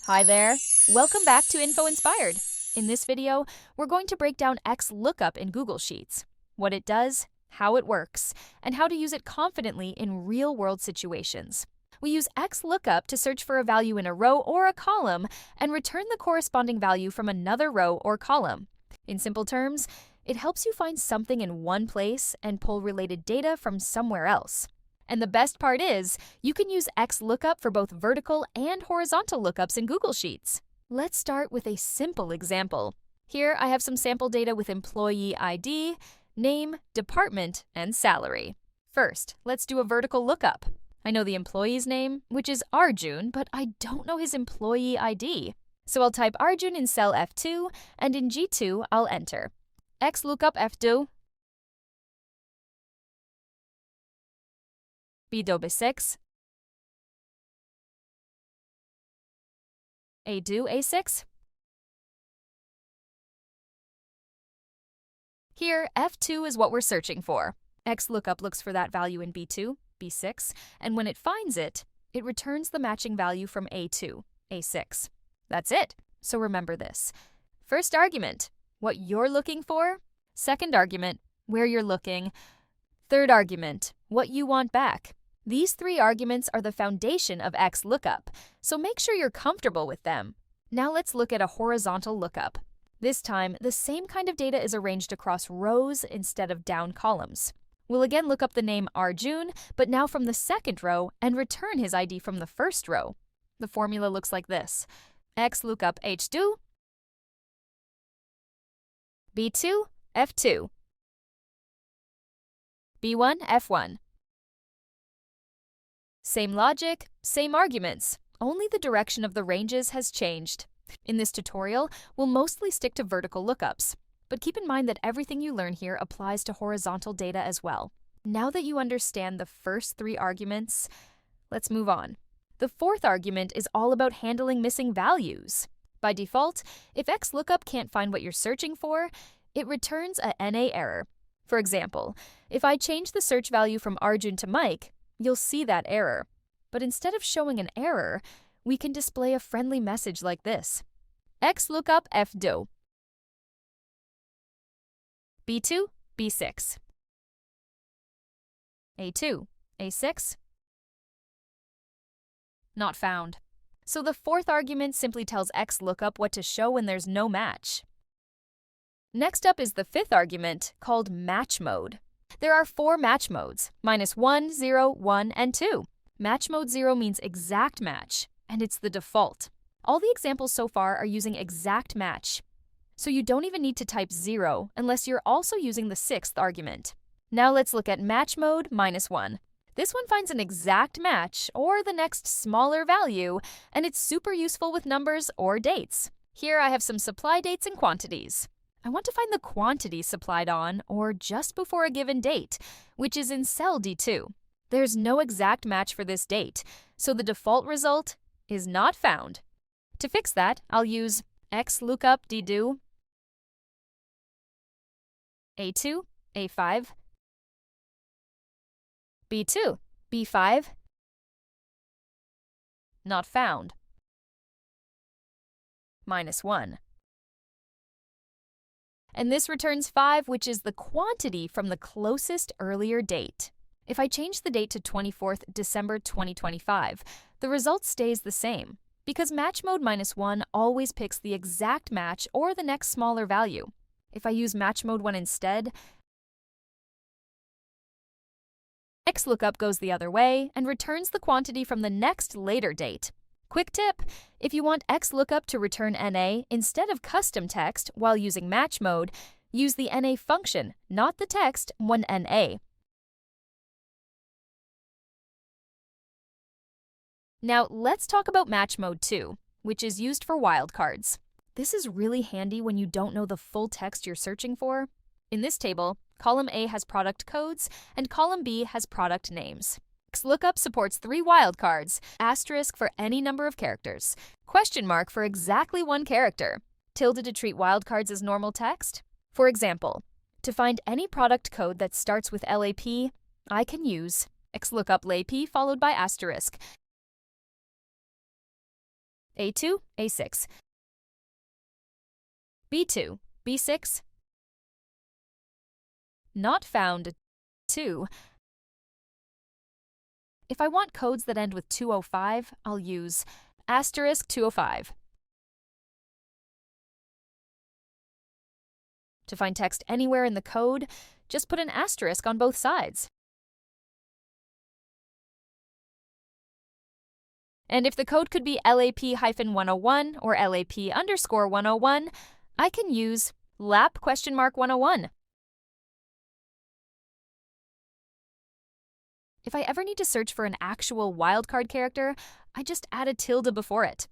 Hi there! Welcome back to Info Inspired. In this video, we're going to break down XLOOKUP in Google Sheets, what it does, how it works, and how to use it confidently in real-world situations. We use XLOOKUP to search for a value in a row or a column and return the corresponding value from another row or column. In simple terms, it helps you find something in one place and pull related data from somewhere else. And the best part is, you can use XLOOKUP for both vertical and horizontal lookups in Google Sheets. Let's start with a simple example. Here I have some sample data with employee ID, name, department, and salary. First, let's do a vertical lookup. I know the employee's name, which is Arjun, but I don't know his employee ID. So I'll type Arjun in cell F2, and in G2 I'll enter XLOOKUP F2, B2 B6, A2 A6. Here, F2 is what we're searching for. XLOOKUP looks for that value in B2, B6, and when it finds it, it returns the matching value from A2, A6. That's it, so remember this. First argument, what you're looking for. Second argument, where you're looking. Third argument, what you want back. These three arguments are the foundation of XLOOKUP, so make sure you're comfortable with them. Now let's look at a horizontal lookup. This time, the same kind of data is arranged across rows instead of down columns. We'll again look up the name Arjun, but now from the second row, and return his ID from the first row. The formula looks like this. XLOOKUP H2, B2, F2, B1, F1. Same logic, same arguments, only the direction of the ranges has changed. In this tutorial, we'll mostly stick to vertical lookups, but keep in mind that everything you learn here applies to horizontal data as well. Now that you understand the first three arguments, let's move on. The fourth argument is all about handling missing values. By default, if XLOOKUP can't find what you're searching for, it returns a NA error. For example, if I change the search value from Arjun to Mike, you'll see that error. But instead of showing an error, we can display a friendly message like this. XLOOKUP F2, B2, B6, A2, A6, not found. So the fourth argument simply tells XLOOKUP what to show when there's no match. Next up is the fifth argument, called match mode. There are four match modes, -1, 0, 1, and 2. Match mode 0 means exact match, and it's the default. All the examples so far are using exact match, so you don't even need to type 0 unless you're also using the sixth argument. Now let's look at match mode -1. This one finds an exact match, or the next smaller value, and it's super useful with numbers or dates. Here I have some supply dates and quantities. I want to find the quantity supplied on or just before a given date, which is in cell D2. There's no exact match for this date, so the default result is not found. To fix that, I'll use XLOOKUP D2, A2, A5, B2, B5, not found, -1. And this returns 5, which is the quantity from the closest earlier date. If I change the date to 24th December 2025, the result stays the same, because match mode -1 always picks the exact match or the next smaller value. If I use match mode 1 instead, XLOOKUP goes the other way and returns the quantity from the next later date. Quick tip, if you want XLOOKUP to return NA instead of custom text while using match mode, use the NA function, not the text, when NA. Now let's talk about match mode 2, which is used for wildcards. This is really handy when you don't know the full text you're searching for. In this table, column A has product codes and column B has product names. XLOOKUP supports 3 wildcards, asterisk for any number of characters, question mark for exactly one character, tilde to treat wildcards as normal text. For example, to find any product code that starts with LAP, I can use XLOOKUP LAP followed by asterisk. A2, A6. B2, B6. Not found, 2. If I want codes that end with 205, I'll use asterisk 205. To find text anywhere in the code, just put an asterisk on both sides. And if the code could be LAP-101 or LAP_101, I can use LAP?101. If I ever need to search for an actual wildcard character, I just add a tilde before it.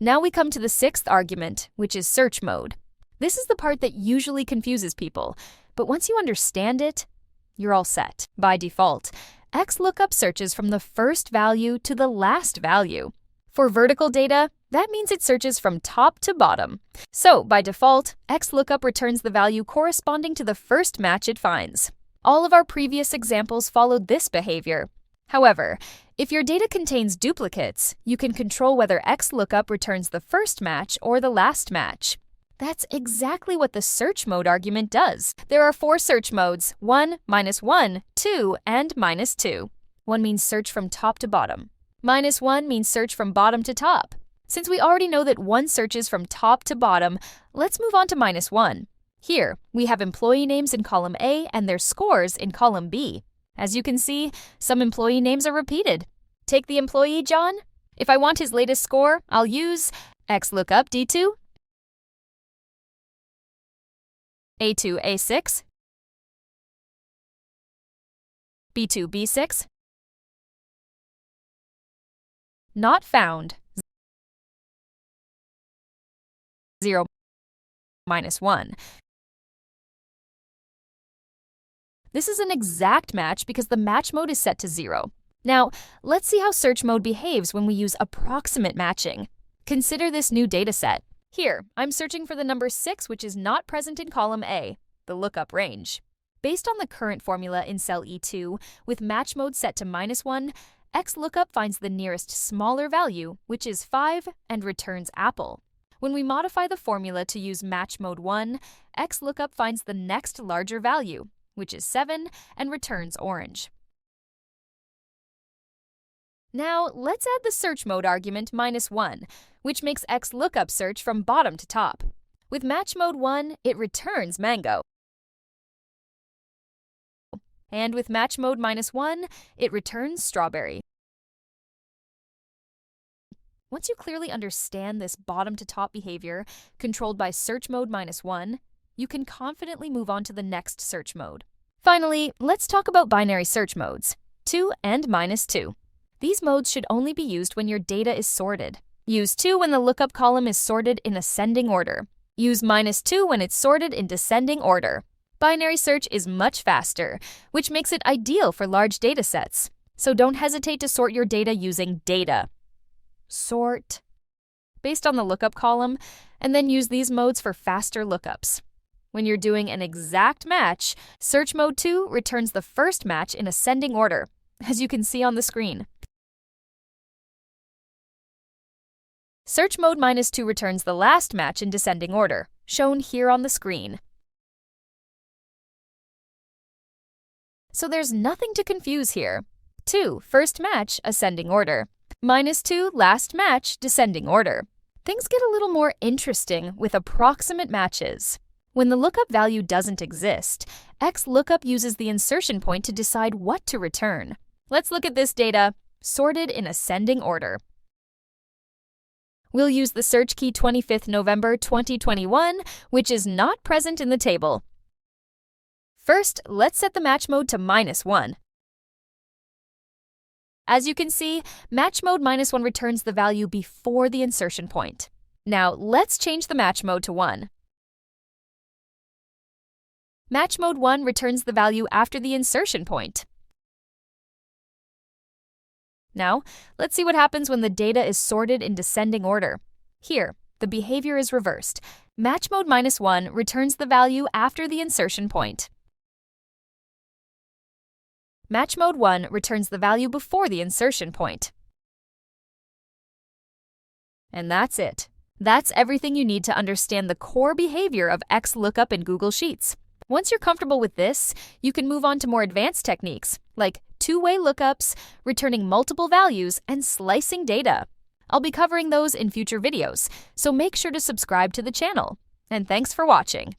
Now we come to the sixth argument, which is search mode. This is the part that usually confuses people, but once you understand it, you're all set. By default, XLOOKUP searches from the first value to the last value. For vertical data, that means it searches from top to bottom. So, by default, XLOOKUP returns the value corresponding to the first match it finds. All of our previous examples followed this behavior. However, if your data contains duplicates, you can control whether XLOOKUP returns the first match or the last match. That's exactly what the search mode argument does. There are 4 search modes: 1, -1, 2, and -2. 1 means search from top to bottom. -1 means search from bottom to top. Since we already know that 1 searches from top to bottom, let's move on to -1. Here, we have employee names in column A and their scores in column B. As you can see, some employee names are repeated. Take the employee John. If I want his latest score, I'll use XLOOKUP D2, A2 A6, B2 B6, not found, 0 -1. This is an exact match because the match mode is set to 0. Now, let's see how search mode behaves when we use approximate matching. Consider this new dataset. Here, I'm searching for the number 6, which is not present in column A, the lookup range. Based on the current formula in cell E2, with match mode set to -1, XLOOKUP finds the nearest smaller value, which is 5, and returns apple. When we modify the formula to use match mode 1, XLOOKUP finds the next larger value, which is 7, and returns orange. Now, let's add the search mode argument -1, which makes XLOOKUP search from bottom to top. With match mode 1, it returns mango. And with match mode -1, it returns strawberry. Once you clearly understand this bottom to top behavior, controlled by search mode -1, you can confidently move on to the next search mode. Finally, let's talk about binary search modes, 2 and -2. These modes should only be used when your data is sorted. Use 2 when the lookup column is sorted in ascending order. Use -2 when it's sorted in descending order. Binary search is much faster, which makes it ideal for large data sets. So don't hesitate to sort your data using data. Sort based on the lookup column, and then use these modes for faster lookups. When you're doing an exact match, search mode 2 returns the first match in ascending order, as you can see on the screen. Search mode -2 returns the last match in descending order, shown here on the screen. So there's nothing to confuse here. 2, first match, ascending order. -2, last match, descending order. Things get a little more interesting with approximate matches. When the lookup value doesn't exist, XLOOKUP uses the insertion point to decide what to return. Let's look at this data, sorted in ascending order. We'll use the search key 25th November 2021, which is not present in the table. First, let's set the match mode to -1. As you can see, match mode -1 returns the value before the insertion point. Now, let's change the match mode to 1. Match mode 1 returns the value after the insertion point. Now, let's see what happens when the data is sorted in descending order. Here, the behavior is reversed. Match mode -1 returns the value after the insertion point. Match mode 1 returns the value before the insertion point. And that's it. That's everything you need to understand the core behavior of XLOOKUP in Google Sheets. Once you're comfortable with this, you can move on to more advanced techniques like two-way lookups, returning multiple values, and slicing data. I'll be covering those in future videos, so make sure to subscribe to the channel. And thanks for watching.